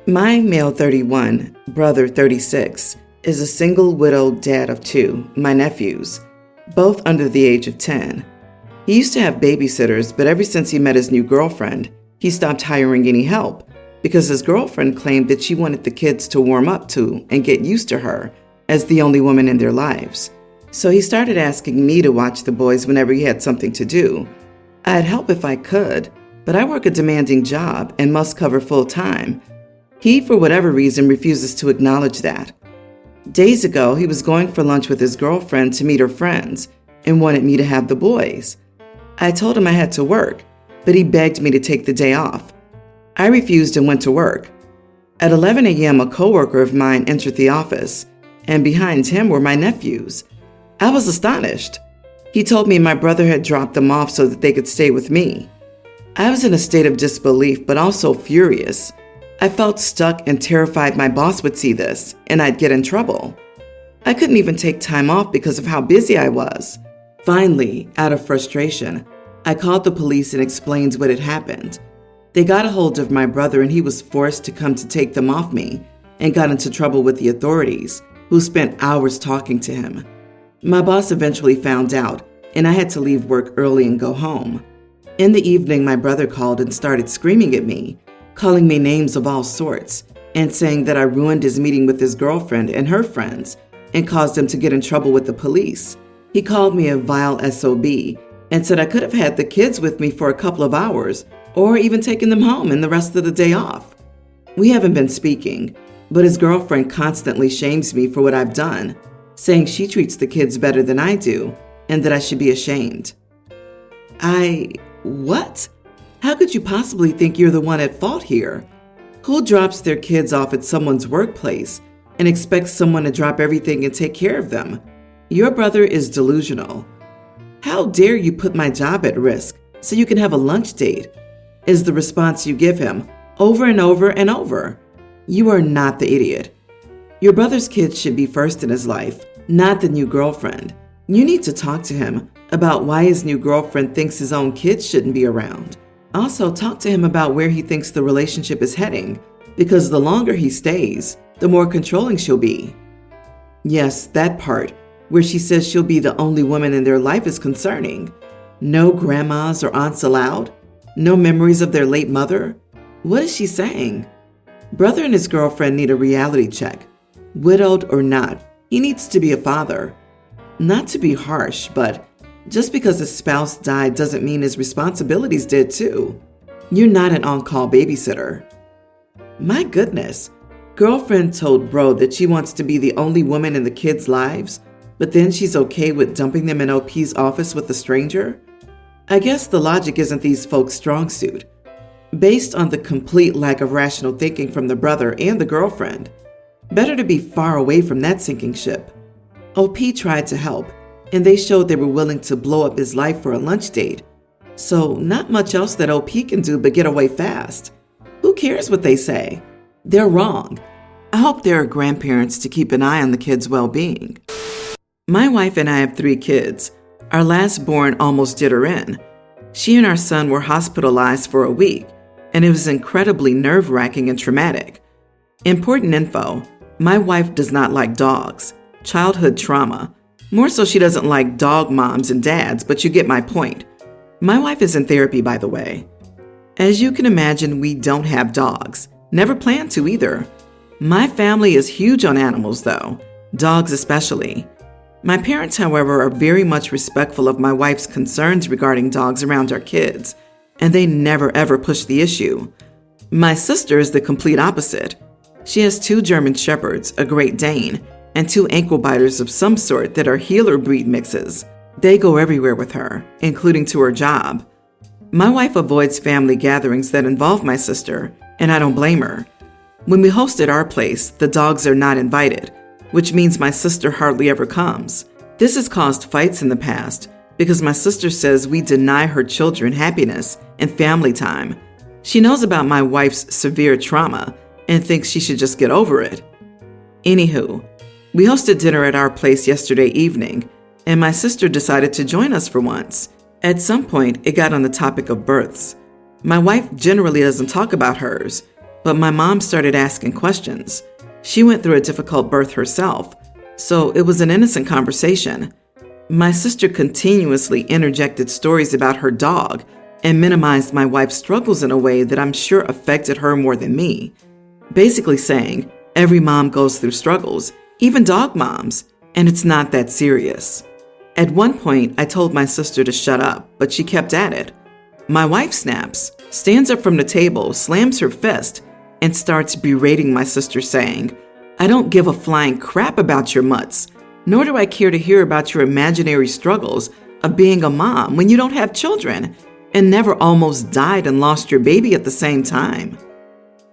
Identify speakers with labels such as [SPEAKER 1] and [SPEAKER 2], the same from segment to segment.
[SPEAKER 1] My male 31, brother 36, is a single widowed dad of two, my nephews, both under the age of 10. He used to have babysitters, but ever since he met his new girlfriend, he stopped hiring any help because his girlfriend claimed that she wanted the kids to warm up to and get used to her as the only woman in their lives. So he started asking me to watch the boys whenever he had something to do. I'd help if I could, but I work a demanding job and must cover full time. He, for whatever reason, refuses to acknowledge that. Days ago, he was going for lunch with his girlfriend to meet her friends and wanted me to have the boys. I told him I had to work, but he begged me to take the day off. I refused and went to work. At 11 a.m., a coworker of mine entered the office, and behind him were my nephews. I was astonished. He told me my brother had dropped them off so that they could stay with me. I was in a state of disbelief, but also furious. I felt stuck and terrified my boss would see this, and I'd get in trouble. I couldn't even take time off because of how busy I was. Finally, out of frustration, I called the police and explained what had happened. They got a hold of my brother and he was forced to come to take them off me and got into trouble with the authorities, who spent hours talking to him. My boss eventually found out, and I had to leave work early and go home. In the evening, my brother called and started screaming at me, calling me names of all sorts, and saying that I ruined his meeting with his girlfriend and her friends and caused him to get in trouble with the police. He called me a vile SOB and said I could have had the kids with me for a couple of hours or even taken them home and the rest of the day off. We haven't been speaking, but his girlfriend constantly shames me for what I've done, saying she treats the kids better than I do and that I should be ashamed. What? How could you possibly think you're the one at fault here? Who drops their kids off at someone's workplace and expects someone to drop everything and take care of them? Your brother is delusional. How dare you put my job at risk so you can have a lunch date? Is the response you give him over and over and over. You are not the idiot. Your brother's kids should be first in his life, not the new girlfriend. You need to talk to him about why his new girlfriend thinks his own kids shouldn't be around. Also, talk to him about where he thinks the relationship is heading, because the longer he stays, the more controlling she'll be. Yes, that part, where she says she'll be the only woman in their life, is concerning. No grandmas or aunts allowed? No memories of their late mother? What is she saying? Brother and his girlfriend need a reality check. Widowed or not, he needs to be a father. Not to be harsh, but just because his spouse died doesn't mean his responsibilities did too. You're not an on-call babysitter. My goodness, girlfriend told bro that she wants to be the only woman in the kids' lives, but then she's okay with dumping them in OP's office with a stranger? I guess the logic isn't these folks' strong suit. Based on the complete lack of rational thinking from the brother and the girlfriend, better to be far away from that sinking ship. OP tried to help, and they showed they were willing to blow up his life for a lunch date. So not much else that OP can do but get away fast. Who cares what they say? They're wrong. I hope there are grandparents to keep an eye on the kids' well-being. My wife and I have 3 kids. Our last born almost did her in. She and our son were hospitalized for a week, and it was incredibly nerve-wracking and traumatic. Important info: my wife does not like dogs. Childhood trauma. More so she doesn't like dog moms and dads, but you get my point. My wife is in therapy, by the way. As you can imagine, we don't have dogs. Never plan to either. My family is huge on animals though, dogs especially. My parents, however, are very much respectful of my wife's concerns regarding dogs around our kids, and they never ever push the issue. My sister is the complete opposite. She has 2 German Shepherds, a Great Dane, and 2 ankle biters of some sort that are healer breed mixes. They go everywhere with her, including to her job. My wife avoids family gatherings that involve my sister, and I don't blame her. When we host at our place, the dogs are not invited, which means my sister hardly ever comes. This has caused fights in the past because my sister says we deny her children happiness and family time. She knows about my wife's severe trauma and thinks she should just get over it. Anywho, we hosted dinner at our place yesterday evening, and my sister decided to join us for once. At some point, it got on the topic of births. My wife generally doesn't talk about hers, but my mom started asking questions. She went through a difficult birth herself, so it was an innocent conversation. My sister continuously interjected stories about her dog and minimized my wife's struggles in a way that I'm sure affected her more than me. Basically saying, every mom goes through struggles, even dog moms, and it's not that serious. At one point, I told my sister to shut up, but she kept at it. My wife snaps, stands up from the table, slams her fist, and starts berating my sister, saying, "I don't give a flying crap about your mutts, nor do I care to hear about your imaginary struggles of being a mom when you don't have children and never almost died and lost your baby at the same time."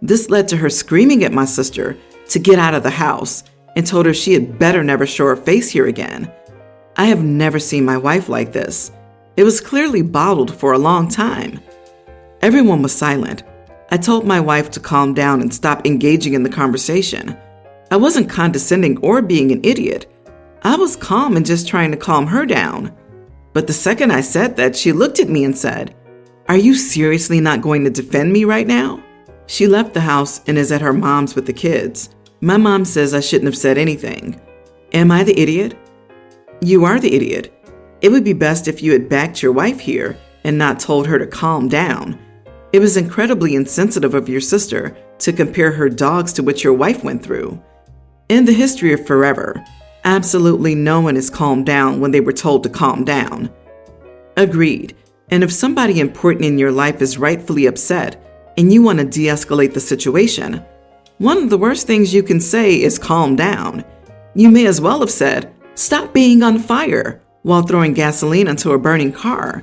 [SPEAKER 1] This led to her screaming at my sister to get out of the house and told her she had better never show her face here again. I have never seen my wife like this. It was clearly bottled for a long time. Everyone was silent. I told my wife to calm down and stop engaging in the conversation. I wasn't condescending or being an idiot. I was calm and just trying to calm her down. But the second I said that, she looked at me and said, "Are you seriously not going to defend me right now?" She left the house and is at her mom's with the kids. My mom says I shouldn't have said anything. Am I the idiot? You are the idiot. It would be best if you had backed your wife here and not told her to calm down. It was incredibly insensitive of your sister to compare her dogs to what your wife went through. In the history of forever, absolutely no one has calmed down when they were told to calm down. Agreed. And if somebody important in your life is rightfully upset and you want to de-escalate the situation, one of the worst things you can say is calm down. You may as well have said, "Stop being on fire," while throwing gasoline into a burning car.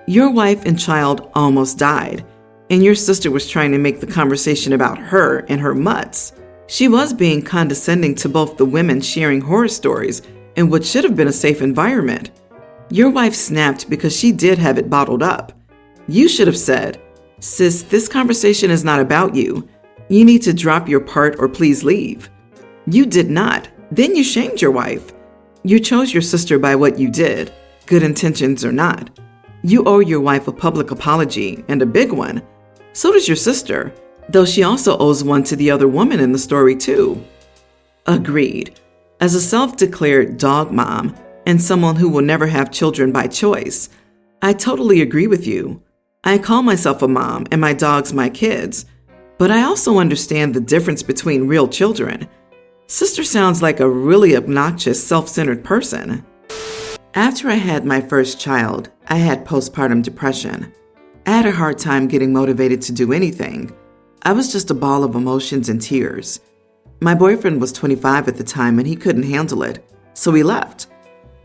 [SPEAKER 1] Your wife and child almost died, and your sister was trying to make the conversation about her and her mutts. She was being condescending to both the women sharing horror stories in what should have been a safe environment. Your wife snapped because she did have it bottled up. You should have said, "Sis, this conversation is not about you. You need to drop your part or please leave." You did not. Then you shamed your wife. You chose your sister by what you did, good intentions or not. You owe your wife a public apology, and a big one. So does your sister, though she also owes one to the other woman in the story too. Agreed. As a self-declared dog mom and someone who will never have children by choice, I totally agree with you. I call myself a mom and my dogs my kids, but I also understand the difference between real children. Sister sounds like a really obnoxious, self-centered person. After I had my first child, I had postpartum depression. I had a hard time getting motivated to do anything. I was just a ball of emotions and tears. My boyfriend was 25 at the time and he couldn't handle it, so he left.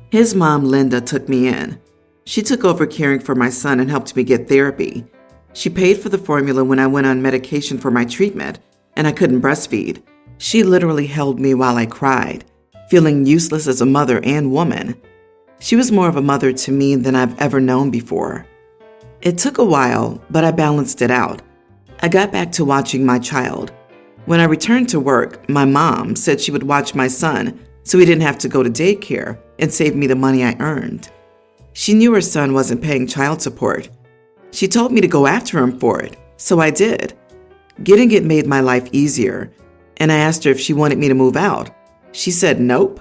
[SPEAKER 1] His mom, Linda, took me in. She took over caring for my son and helped me get therapy. She paid for the formula when I went on medication for my treatment, and I couldn't breastfeed. She literally held me while I cried, feeling useless as a mother and woman. She was more of a mother to me than I've ever known before. It took a while, but I balanced it out. I got back to watching my child. When I returned to work, my mom said she would watch my son so he didn't have to go to daycare and save me the money I earned. She knew her son wasn't paying child support. She told me to go after him for it, so I did. Getting it made my life easier, and I asked her if she wanted me to move out. She said nope.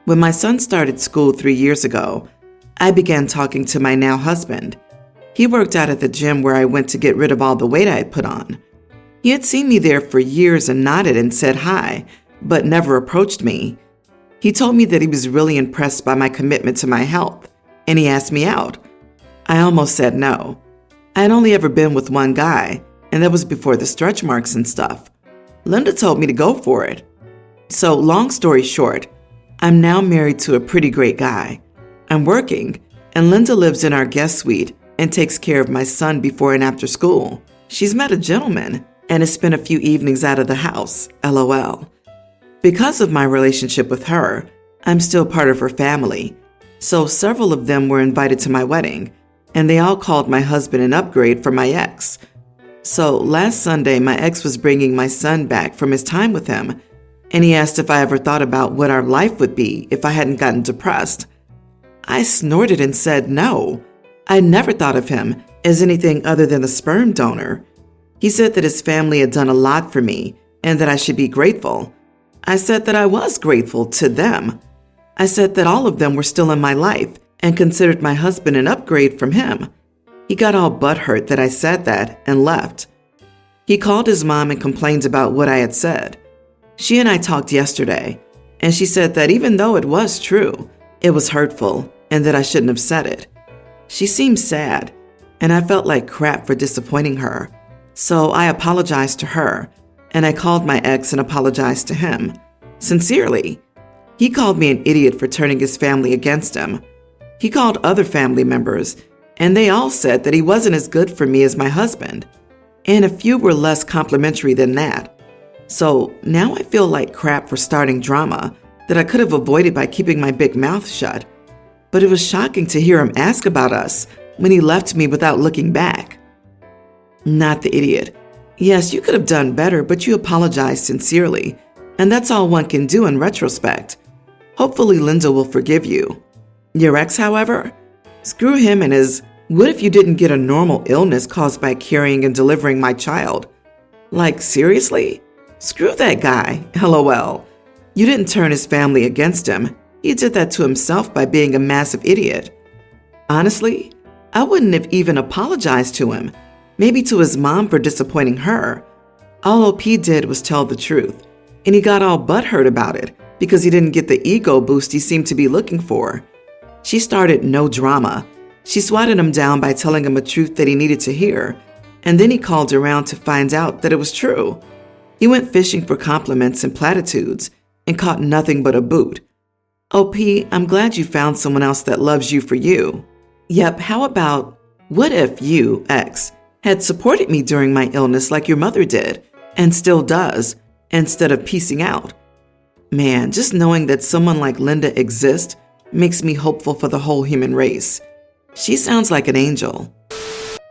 [SPEAKER 1] When my son started school 3 years ago, I began talking to my now husband. He worked out at the gym where I went to get rid of all the weight I had put on. He had seen me there for years and nodded and said hi, but never approached me. He told me that he was really impressed by my commitment to my health, and he asked me out. I almost said no. I had only ever been with one guy, and that was before the stretch marks and stuff. Linda told me to go for it. So, long story short, I'm now married to a pretty great guy. I'm working, and Linda lives in our guest suite and takes care of my son before and after school. She's met a gentleman and has spent a few evenings out of the house, LOL. Because of my relationship with her, I'm still part of her family, so several of them were invited to my wedding, and they all called my husband an upgrade from my ex. So last Sunday, my ex was bringing my son back from his time with him, and he asked if I ever thought about what our life would be if I hadn't gotten depressed. I snorted and said no. I never thought of him as anything other than a sperm donor. He said that his family had done a lot for me and that I should be grateful. I said that I was grateful to them. I said that all of them were still in my life and considered my husband an upgrade from him. He got all butthurt that I said that and left. He called his mom and complained about what I had said. She and I talked yesterday, and she said that even though it was true, it was hurtful and that I shouldn't have said it. She seemed sad, and I felt like crap for disappointing her. So I apologized to her, and I called my ex and apologized to him. Sincerely. He called me an idiot for turning his family against him. He called other family members, and they all said that he wasn't as good for me as my husband. And a few were less complimentary than that. So now I feel like crap for starting drama that I could have avoided by keeping my big mouth shut. But it was shocking to hear him ask about us when he left me without looking back. Not the idiot. Yes, you could have done better, but you apologized sincerely, and that's all one can do in retrospect. Hopefully Linda will forgive you. Your ex, however? Screw him and his, what if you didn't get a normal illness caused by carrying and delivering my child? Like, seriously? Screw that guy, LOL. You didn't turn his family against him. He did that to himself by being a massive idiot. Honestly, I wouldn't have even apologized to him. Maybe to his mom for disappointing her. All OP did was tell the truth, and he got all butthurt about it because he didn't get the ego boost he seemed to be looking for. She started no drama. She swatted him down by telling him a truth that he needed to hear, and then he called around to find out that it was true. He went fishing for compliments and platitudes and caught nothing but a boot. OP, I'm glad you found someone else that loves you for you. Yep, how about, what if you, ex, had supported me during my illness like your mother did, and still does, instead of piecing out? Man, just knowing that someone like Linda exists makes me hopeful for the whole human race. She sounds like an angel.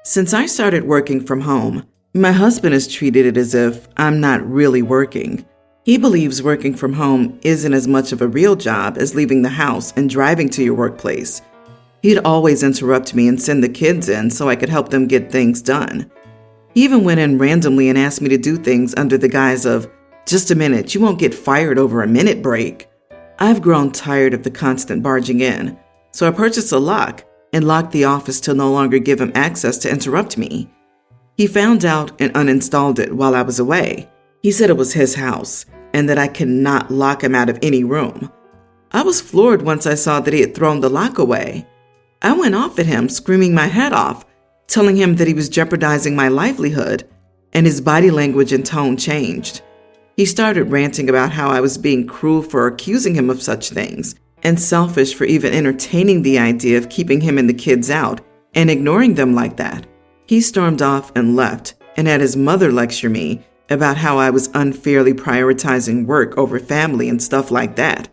[SPEAKER 1] Since I started working from home, my husband has treated it as if I'm not really working. He believes working from home isn't as much of a real job as leaving the house and driving to your workplace. He'd always interrupt me and send the kids in so I could help them get things done. He even went in randomly and asked me to do things under the guise of, just a minute, you won't get fired over a minute break. I've grown tired of the constant barging in, so I purchased a lock and locked the office to no longer give him access to interrupt me. He found out and uninstalled it while I was away. He said it was his house and that I cannot lock him out of any room. I was floored once I saw that he had thrown the lock away. I went off at him, screaming my head off, telling him that he was jeopardizing my livelihood, and his body language and tone changed. He started ranting about how I was being cruel for accusing him of such things, and selfish for even entertaining the idea of keeping him and the kids out and ignoring them like that. He stormed off and left and had his mother lecture me about how I was unfairly prioritizing work over family and stuff like that.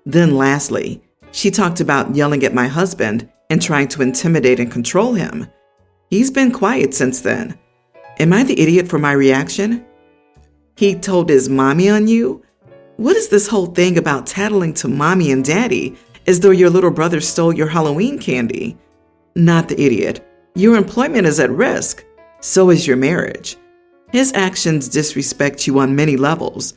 [SPEAKER 1] Then lastly, she talked about yelling at my husband and trying to intimidate and control him. He's been quiet since then. Am I the idiot for my reaction? He told his mommy on you? What is this whole thing about tattling to mommy and daddy as though your little brother stole your Halloween candy? Not the idiot. Your employment is at risk. So is your marriage. His actions disrespect you on many levels.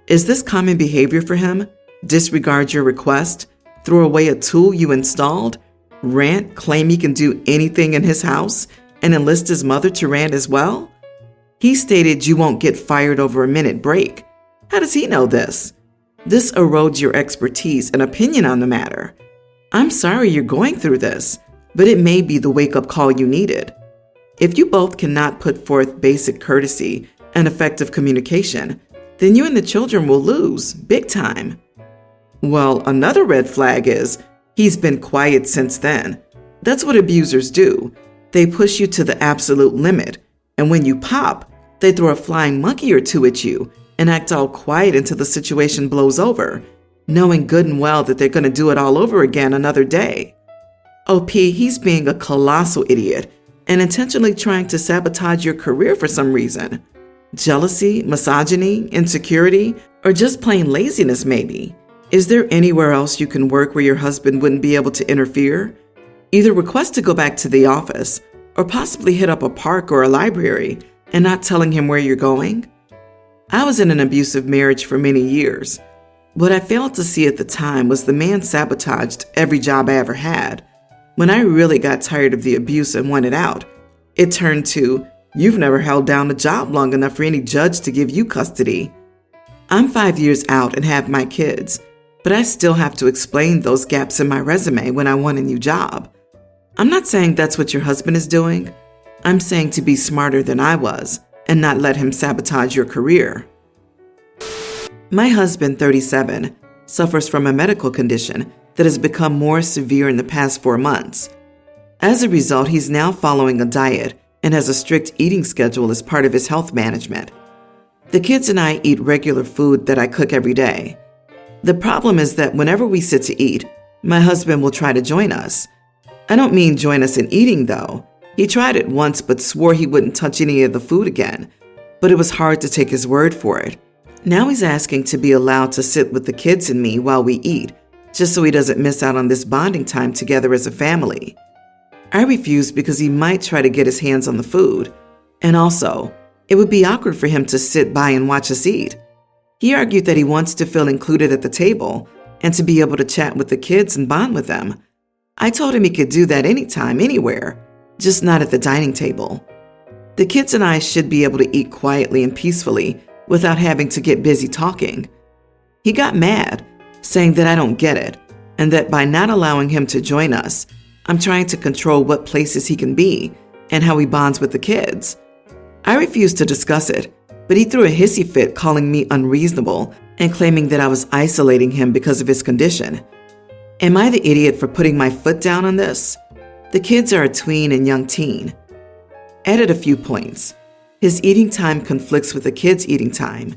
[SPEAKER 1] Is this common behavior for him? Disregard your request? Throw away a tool you installed? Rant, claim he can do anything in his house, and enlist his mother to rant as well? He stated you won't get fired over a minute break. How does he know this? This erodes your expertise and opinion on the matter. I'm sorry you're going through this, but it may be the wake-up call you needed. If you both cannot put forth basic courtesy and effective communication, then you and the children will lose, big time. Well, another red flag is he's been quiet since then. That's what abusers do. They push you to the absolute limit, and when you pop, they throw a flying monkey or two at you and act all quiet until the situation blows over, knowing good and well that they're going to do it all over again another day. OP, he's being a colossal idiot and intentionally trying to sabotage your career for some reason. Jealousy, misogyny, insecurity, or just plain laziness maybe. Is there anywhere else you can work where your husband wouldn't be able to interfere? Either request to go back to the office or possibly hit up a park or a library and not telling him where you're going? I was in an abusive marriage for many years. What I failed to see at the time was the man sabotaged every job I ever had. When I really got tired of the abuse and wanted out, it turned to, "You've never held down a job long enough for any judge to give you custody." I'm 5 years out and have my kids, but I still have to explain those gaps in my resume when I want a new job. I'm not saying that's what your husband is doing. I'm saying to be smarter than I was and not let him sabotage your career. My husband, 37, suffers from a medical condition that has become more severe in the past 4 months. As a result, he's now following a diet and has a strict eating schedule as part of his health management. The kids and I eat regular food that I cook every day. The problem is that whenever we sit to eat, my husband will try to join us. I don't mean join us in eating, though. He tried it once but swore he wouldn't touch any of the food again, but it was hard to take his word for it. Now he's asking to be allowed to sit with the kids and me while we eat, just so he doesn't miss out on this bonding time together as a family. I refused because he might try to get his hands on the food, and also, it would be awkward for him to sit by and watch us eat. He argued that he wants to feel included at the table and to be able to chat with the kids and bond with them. I told him he could do that anytime, anywhere, just not at the dining table. The kids and I should be able to eat quietly and peacefully without having to get busy talking. He got mad, saying that I don't get it, and that by not allowing him to join us, I'm trying to control what places he can be and how he bonds with the kids. I refused to discuss it, but he threw a hissy fit calling me unreasonable and claiming that I was isolating him because of his condition. Am I the idiot for putting my foot down on this? The kids are a tween and young teen. Added a few points. His eating time conflicts with the kids' eating time.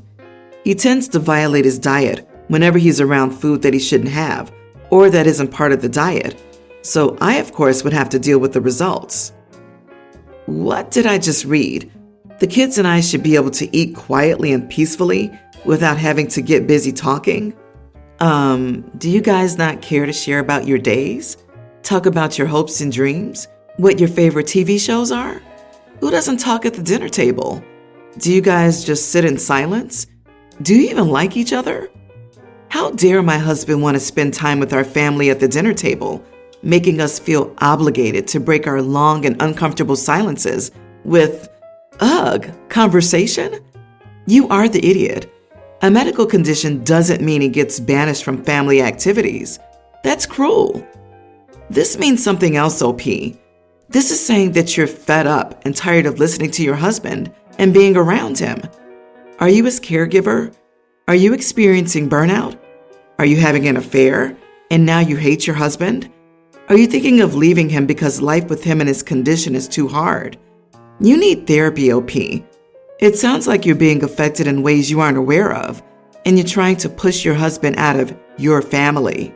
[SPEAKER 1] He tends to violate his diet whenever he's around food that he shouldn't have or that isn't part of the diet. So I, of course, would have to deal with the results. What did I just read? The kids and I should be able to eat quietly and peacefully without having to get busy talking? Do you guys not care to share about your days? Talk about your hopes and dreams? What your favorite TV shows are? Who doesn't talk at the dinner table? Do you guys just sit in silence? Do you even like each other? How dare my husband want to spend time with our family at the dinner table, making us feel obligated to break our long and uncomfortable silences with, conversation? You are the idiot. A medical condition doesn't mean he gets banished from family activities. That's cruel. This means something else, OP. This is saying that you're fed up and tired of listening to your husband and being around him. Are you his caregiver? Are you experiencing burnout? Are you having an affair and now you hate your husband? Are you thinking of leaving him because life with him and his condition is too hard? You need therapy, OP. It sounds like you're being affected in ways you aren't aware of, and you're trying to push your husband out of your family.